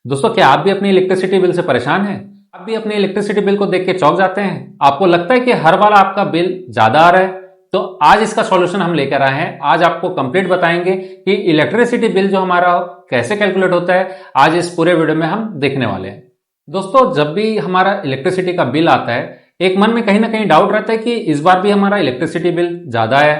दोस्तों, क्या आप भी अपनी इलेक्ट्रिसिटी बिल से परेशान हैं? आप भी अपने इलेक्ट्रिसिटी बिल को देख के चौंक जाते हैं? आपको लगता है कि हर बार आपका बिल ज्यादा आ रहा है? तो आज इसका सॉल्यूशन हम लेकर आए हैं। आज आपको कंप्लीट बताएंगे कि इलेक्ट्रिसिटी बिल जो हमारा कैसे कैलकुलेट होता है। आज इस पूरे वीडियो में हम देखने वाले हैं। दोस्तों, जब भी हमारा इलेक्ट्रिसिटी का बिल आता है, एक मन में कहीं ना कहीं डाउट रहता है कि इस बार भी हमारा इलेक्ट्रिसिटी बिल ज्यादा है।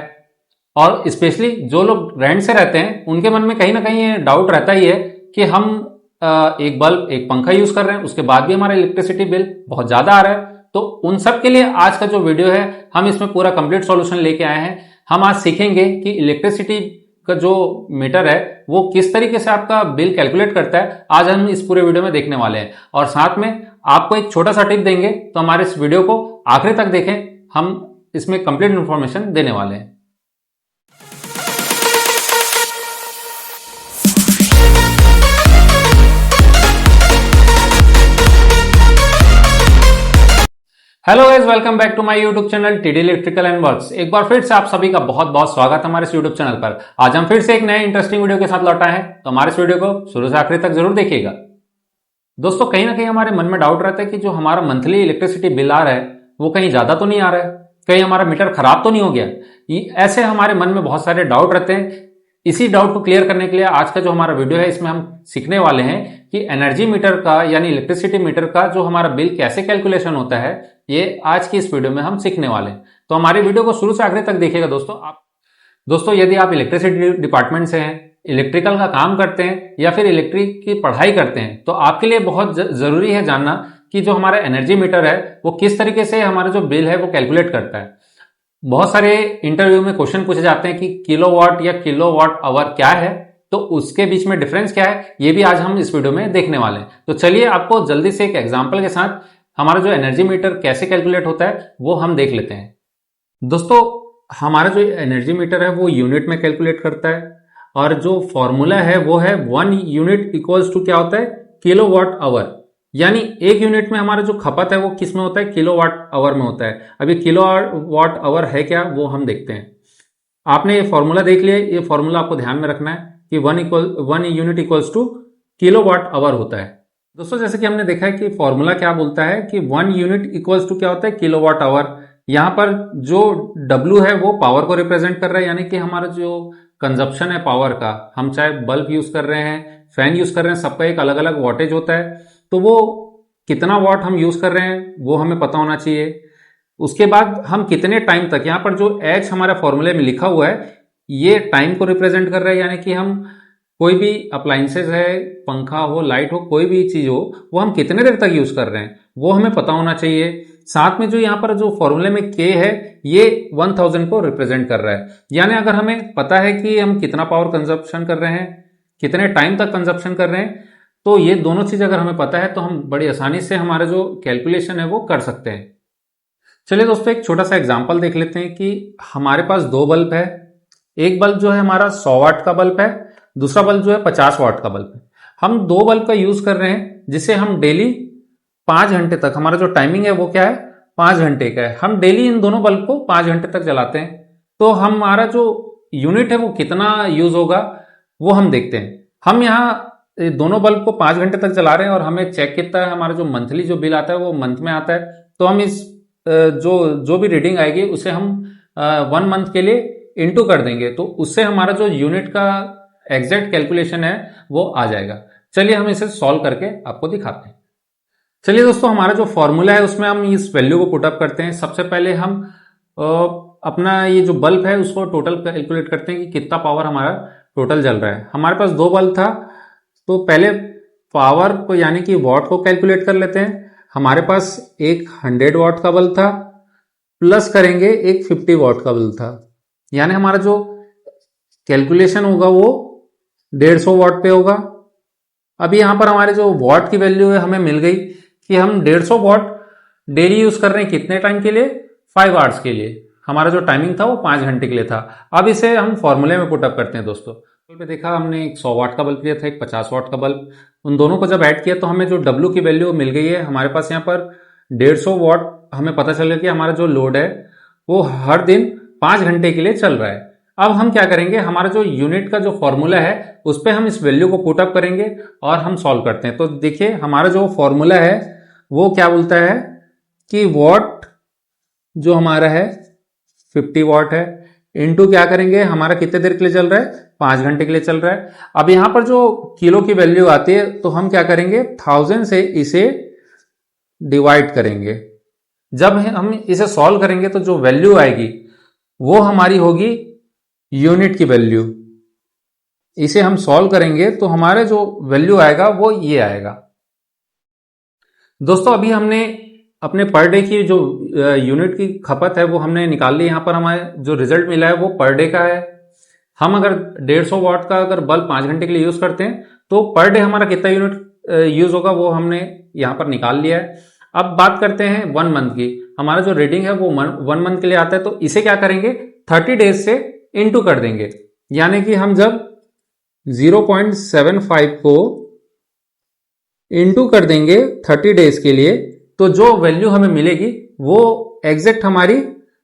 और स्पेशली जो लोग रेंट से रहते हैं, उनके मन में कहीं ना कहीं ये डाउट रहता ही है कि हम एक बल्ब, एक पंखा यूज कर रहे हैं, उसके बाद भी हमारा इलेक्ट्रिसिटी बिल बहुत ज्यादा आ रहा है। तो उन सब के लिए आज का जो वीडियो है, हम इसमें पूरा कंप्लीट सॉल्यूशन लेके आए हैं। हम आज सीखेंगे कि इलेक्ट्रिसिटी का जो मीटर है वो किस तरीके से आपका बिल कैलकुलेट करता है। आज हम इस पूरे वीडियो में देखने वाले हैं और साथ में आपको एक छोटा सा टिप देंगे। तो हमारे इस वीडियो को आखिरी तक देखें, हम इसमें कंप्लीट इंफॉर्मेशन देने वाले हैं। Hello guys, welcome back to my YouTube channel TD electrical and works. एक बार फिर से आप सभी का बहुत बहुत स्वागत है हमारे इस यूट्यूब चैनल पर। आज हम फिर से एक नए इंटरेस्टिंग वीडियो के साथ लौटा है, तो हमारे इस वीडियो को शुरू से आखिरी तक जरूर देखिएगा। दोस्तों, कहीं ना कहीं हमारे मन में डाउट रहता है कि जो हमारा मंथली इलेक्ट्रिसिटी बिल आ रहा है वो कहीं ज्यादा तो नहीं आ रहा है, कहीं हमारा मीटर खराब तो नहीं हो गया। ऐसे हमारे मन में बहुत सारे डाउट रहते हैं। इसी डाउट को क्लियर करने के लिए आज का जो हमारा वीडियो है, इसमें हम सीखने वाले हैं कि एनर्जी मीटर का यानी इलेक्ट्रिसिटी मीटर का जो हमारा बिल कैसे कैलकुलेशन होता है। ये आज की इस वीडियो में हम सीखने वाले हैं, तो हमारी वीडियो को शुरू से आखिर तक देखिएगा। दोस्तों, यदि आप इलेक्ट्रिसिटी डिपार्टमेंट से हैं, इलेक्ट्रिकल का काम करते हैं या फिर इलेक्ट्रिक की पढ़ाई करते हैं, तो आपके लिए बहुत जरूरी है जानना कि जो हमारा एनर्जी मीटर है वो किस तरीके से हमारा जो बिल है वो कैलकुलेट करता है। बहुत सारे इंटरव्यू में क्वेश्चन पूछे जाते हैं कि किलोवाट या किलोवाट आवर क्या है, तो उसके बीच में डिफरेंस क्या है, ये भी आज हम इस वीडियो में देखने वाले हैं। तो चलिए आपको जल्दी से एक एग्जांपल के साथ हमारा जो एनर्जी मीटर कैसे कैलकुलेट होता है वो हम देख लेते हैं। दोस्तों, हमारा जो एनर्जी मीटर है वो यूनिट में कैलकुलेट करता है और जो फॉर्मूला है वो है 1 यूनिट इक्वल्स टू क्या होता है, किलोवाट आवर। यानी एक यूनिट में हमारा जो खपत है वो किस में होता है, किलोवाट आवर में होता है। अभी किलोवाट आवर है क्या वो हम देखते हैं। आपने ये फॉर्मूला देख लिया, ये फॉर्मूला आपको ध्यान में रखना है कि 1 unit equals to kilowatt hour होता है। दोस्तों, जैसे कि हमने देखा है कि फॉर्मूला क्या बोलता है कि 1 यूनिट इक्वल्स टू क्या होता है, किलोवाट आवर। यहां पर जो W है वो पावर को रिप्रेजेंट कर रहा है, यानी कि हमारा जो कंजप्शन है पावर का, हम चाहे बल्ब यूज कर रहे हैं, फैन यूज कर रहे हैं, सबका एक अलग अलग वॉटेज होता है। तो वो कितना वॉट हम यूज कर रहे हैं वो हमें पता होना चाहिए। उसके बाद हम कितने टाइम तक, यहाँ पर जो H हमारे फॉर्मूले में लिखा हुआ है ये टाइम को रिप्रेजेंट कर रहा है, यानी कि हम कोई भी अप्लायंसेस है, पंखा हो, लाइट हो, कोई भी चीज हो, वो हम कितने देर तक यूज कर रहे हैं वो हमें पता होना चाहिए। साथ में जो यहाँ पर जो फॉर्मूले में K है ये 1000 को रिप्रेजेंट कर रहा है। यानी अगर हमें पता है कि हम कितना पावर कंजप्शन कर रहे हैं, कितने टाइम तक कंजप्शन कर रहे हैं, तो ये दोनों चीज अगर हमें पता है तो हम बड़ी आसानी से हमारा जो कैलकुलेशन है वो कर सकते हैं। चलिए दोस्तों, एक छोटा सा एग्जांपल देख लेते हैं कि हमारे पास दो बल्ब है। एक बल्ब जो है हमारा 100 वाट का बल्ब है, दूसरा बल्ब जो है 50 वाट का बल्ब है। हम दो बल्ब का यूज कर रहे हैं जिसे हम डेली 5 घंटे तक, हमारा जो टाइमिंग है वो क्या है, 5 घंटे का है। हम डेली इन दोनों बल्ब को 5 घंटे तक जलाते हैं, तो हमारा जो यूनिट है वो कितना यूज होगा वो हम देखते हैं। हम यहाँ दोनों बल्ब को 5 घंटे तक जला रहे हैं और हमें चेक कितना है, हमारा जो मंथली जो बिल आता है वो मंथ में आता है। तो हम इस जो भी रीडिंग आएगी उसे हम 1 मंथ के लिए इंटू कर देंगे, तो उससे हमारा जो यूनिट का एग्जैक्ट कैलकुलेशन है वो आ जाएगा। चलिए हम इसे सॉल्व करके आपको दिखाते हैं। चलिए दोस्तों, हमारा जो फॉर्मूला है उसमें हम इस वैल्यू को पुटअप करते हैं। सबसे पहले हम अपना ये जो बल्ब है उसको टोटल कैलकुलेट करते हैं कि कितना पावर हमारा टोटल जल रहा है। हमारे पास दो बल्ब था, तो पहले पावर को यानी कि वॉट को कैलकुलेट कर लेते हैं। हमारे पास एक 100 वाट का बल्ब था, प्लस करेंगे एक 50 वाट का बल्ब था, यानी हमारा जो कैलकुलेशन होगा वो 150 वाट पे होगा। अभी यहां पर हमारे जो वॉट की वैल्यू है हमें मिल गई कि हम 150 वाट डेली यूज कर रहे हैं, कितने टाइम के लिए, 5 आवर्स के लिए। हमारा जो टाइमिंग था वो 5 घंटे के लिए था। अब इसे हम फॉर्मूले में पुटअप करते हैं। दोस्तों, पे देखा हमने एक 100 वाट का बल्ब लिया था, एक 50 वाट का बल्ब। उन दोनों को जब ऐड किया तो हमें जो W की वैल्यू मिल गई है। हमारे पास यहाँ पर 150 वाट हमें पता चल गया कि हमारा जो लोड है वो हर दिन 5 घंटे के लिए चल रहा है। अब हम क्या करेंगे, हमारा जो यूनिट का जो फॉर्मूला है उस पर हम इस वैल्यू को पुट अप करेंगे और हम सॉल्व करते हैं। तो देखिए हमारा जो फॉर्मूला है वो क्या बोलता है कि वॉट जो हमारा है 50 वॉट है, इनटू क्या करेंगे, हमारा कितने देर के लिए चल रहा है, 5 घंटे के लिए चल रहा है। अब यहां पर जो किलो की वैल्यू आती है तो हम क्या करेंगे, 1000 से इसे डिवाइड करेंगे। जब हम इसे सॉल्व करेंगे तो जो वैल्यू आएगी वो हमारी होगी यूनिट की वैल्यू। इसे हम सॉल्व करेंगे तो हमारे जो वैल्यू आएगा वो ये आएगा। दोस्तों अभी हमने अपने पर डे की जो यूनिट की खपत है वो हमने निकाल ली। यहां पर हमारे जो रिजल्ट मिला है वो पर डे का है। हम अगर 150 वाट का अगर बल्ब 5 घंटे के लिए यूज करते हैं तो पर डे हमारा कितना यूनिट यूज होगा वो हमने यहां पर निकाल लिया है। अब बात करते हैं 1 मंथ की। हमारा जो रीडिंग है वो 1 मंथ के लिए आता है, तो इसे क्या करेंगे, 30 डेज से इनटू कर देंगे। यानी कि हम जब 0.75 को इनटू कर देंगे 30 डेज के लिए तो जो वैल्यू हमें मिलेगी वो एग्जैक्ट हमारी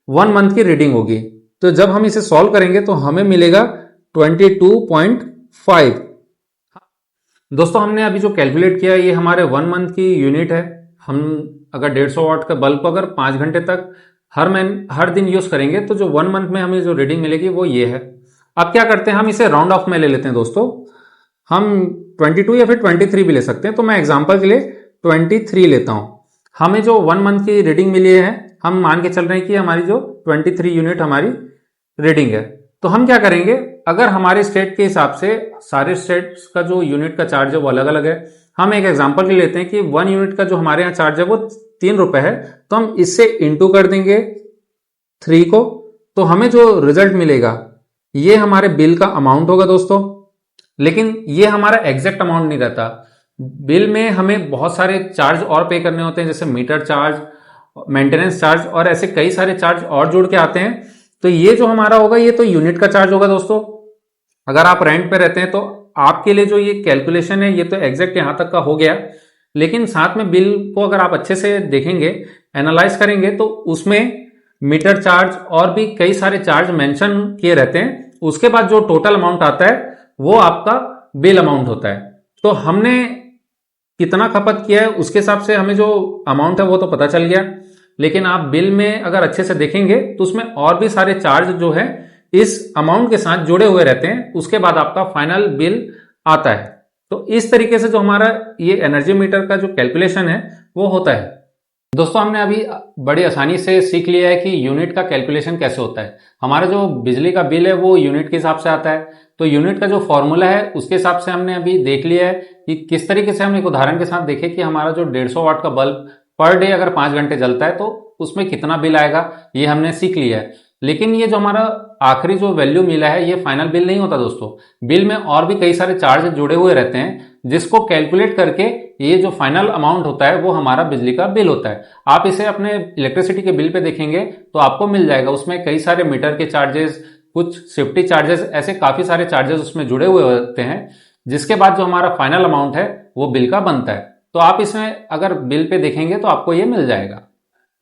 1 मंथ की रीडिंग होगी। तो जब हम इसे सॉल्व करेंगे तो हमें मिलेगा 22.5। दोस्तों हमने अभी जो कैलकुलेट किया ये हमारे 1 मंथ की यूनिट है। हम अगर 150 वाट का बल्ब को अगर 5 घंटे तक हर दिन यूज करेंगे तो जो 1 मंथ में हमें जो रीडिंग मिलेगी वो ये है। अब क्या करते हैं, हम इसे राउंड ऑफ में ले लेते हैं दोस्तों। हम 22 या फिर 23 भी ले सकते हैं, तो मैं एग्जांपल के लिए 23 लेता हूं। हमें जो 1 मंथ की रीडिंग मिली है, हम मान के चल रहे हैं कि हमारी जो 23 यूनिट हमारी रीडिंग है। तो हम क्या करेंगे, अगर हमारे स्टेट के हिसाब से सारे स्टेट्स का जो यूनिट का चार्ज है वो अलग अलग है। हम एक एग्जांपल के लेते हैं कि 1 यूनिट का जो हमारे यहाँ चार्ज है वो 3 रुपए है, तो हम इससे इंटू कर देंगे 3 को, तो हमें जो रिजल्ट मिलेगा ये हमारे बिल का अमाउंट होगा दोस्तों। लेकिन ये हमारा एग्जैक्ट अमाउंट नहीं रहता। बिल में हमें बहुत सारे चार्ज और पे करने होते हैं, जैसे मीटर चार्ज, मेंटेनेंस चार्ज और ऐसे कई सारे चार्ज और जुड़ के आते हैं। तो ये जो हमारा होगा ये तो यूनिट का चार्ज होगा दोस्तों। अगर आप रेंट पे रहते हैं तो आपके लिए जो ये कैलकुलेशन है ये तो एग्जैक्ट यहां तक का हो गया, लेकिन साथ में बिल को अगर आप अच्छे से देखेंगे, एनालाइज करेंगे तो उसमें मीटर चार्ज और भी कई सारे चार्ज मेंशन किए रहते हैं। उसके बाद जो टोटल अमाउंट आता है वो आपका बिल अमाउंट होता है। तो हमने कितना खपत किया है उसके हिसाब से हमें जो अमाउंट है वो तो पता चल गया, लेकिन आप बिल में अगर अच्छे से देखेंगे तो उसमें और भी सारे चार्ज जो है इस अमाउंट के साथ जुड़े हुए रहते हैं। उसके बाद आपका फाइनल बिल आता है। तो इस तरीके से जो हमारा ये एनर्जी मीटर का जो कैलकुलेशन है वो होता है। दोस्तों हमने अभी बड़ी आसानी से सीख लिया है कि यूनिट का कैलकुलेशन कैसे होता है। हमारा जो बिजली का बिल है वो यूनिट के हिसाब से आता है, तो यूनिट का जो फॉर्मूला है उसके हिसाब से हमने अभी देख लिया है कि किस तरीके से हम एक उदाहरण के साथ देखें कि हमारा जो 150 वाट का बल्ब पर डे अगर 5 घंटे जलता है तो उसमें कितना बिल आएगा, ये हमने सीख लिया है। लेकिन ये जो हमारा आखिरी जो वैल्यू मिला है ये फाइनल बिल नहीं होता दोस्तों। बिल में और भी कई सारे चार्ज जुड़े हुए रहते हैं जिसको कैलकुलेट करके ये जो फाइनल अमाउंट होता है वो हमारा बिजली का बिल होता है। आप इसे अपने इलेक्ट्रिसिटी के बिल पे देखेंगे तो आपको मिल जाएगा, उसमें कई सारे मीटर के चार्जेस, कुछ सेफ्टी चार्जेस, ऐसे काफी सारे चार्जेस उसमें जुड़े हुए होते हैं, जिसके बाद जो हमारा फाइनल अमाउंट है वो बिल का बनता है। तो आप इसमें अगर बिल पे देखेंगे तो आपको ये मिल जाएगा।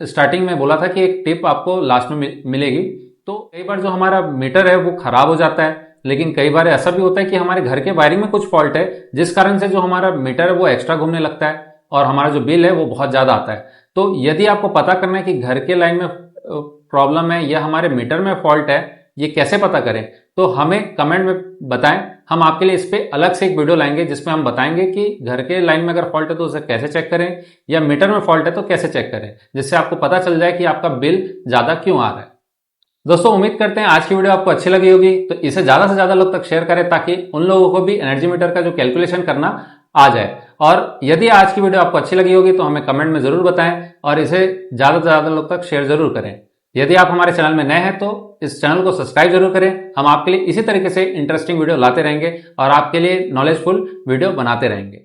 स्टार्टिंग में बोला था कि एक टिप आपको लास्ट में मिलेगी। तो कई बार जो हमारा मीटर है वो खराब हो जाता है, लेकिन कई बार ऐसा भी होता है कि हमारे घर के वायरिंग में कुछ फॉल्ट है जिस कारण से जो हमारा मीटर है वो एक्स्ट्रा घूमने लगता है और हमारा जो बिल है वो बहुत ज्यादा आता है। तो यदि आपको पता करना है कि घर के लाइन में प्रॉब्लम है या हमारे मीटर में फॉल्ट है, ये कैसे पता करें, तो हमें कमेंट में बताएं। हम आपके लिए इस पे अलग से एक वीडियो लाएंगे जिसमें हम बताएंगे कि घर के लाइन में अगर फॉल्ट है तो उसे कैसे चेक करें, या मीटर में फॉल्ट है तो कैसे चेक करें, जिससे आपको पता चल जाए कि आपका बिल ज्यादा क्यों आ रहा है। दोस्तों उम्मीद करते हैं आज की वीडियो आपको अच्छी लगी होगी, तो इसे ज्यादा से ज्यादा लोग तक शेयर करें ताकि उन लोगों को भी एनर्जी मीटर का जो कैलकुलेशन करना आ जाए। और यदि आज की वीडियो आपको अच्छी लगी होगी तो हमें कमेंट में जरूर बताएं और इसे ज्यादा से ज्यादा लोग तक शेयर जरूर करें। यदि आप हमारे चैनल में नए हैं तो इस चैनल को सब्सक्राइब जरूर करें। हम आपके लिए इसी तरीके से इंटरेस्टिंग वीडियो लाते रहेंगे और आपके लिए नॉलेजफुल वीडियो बनाते रहेंगे।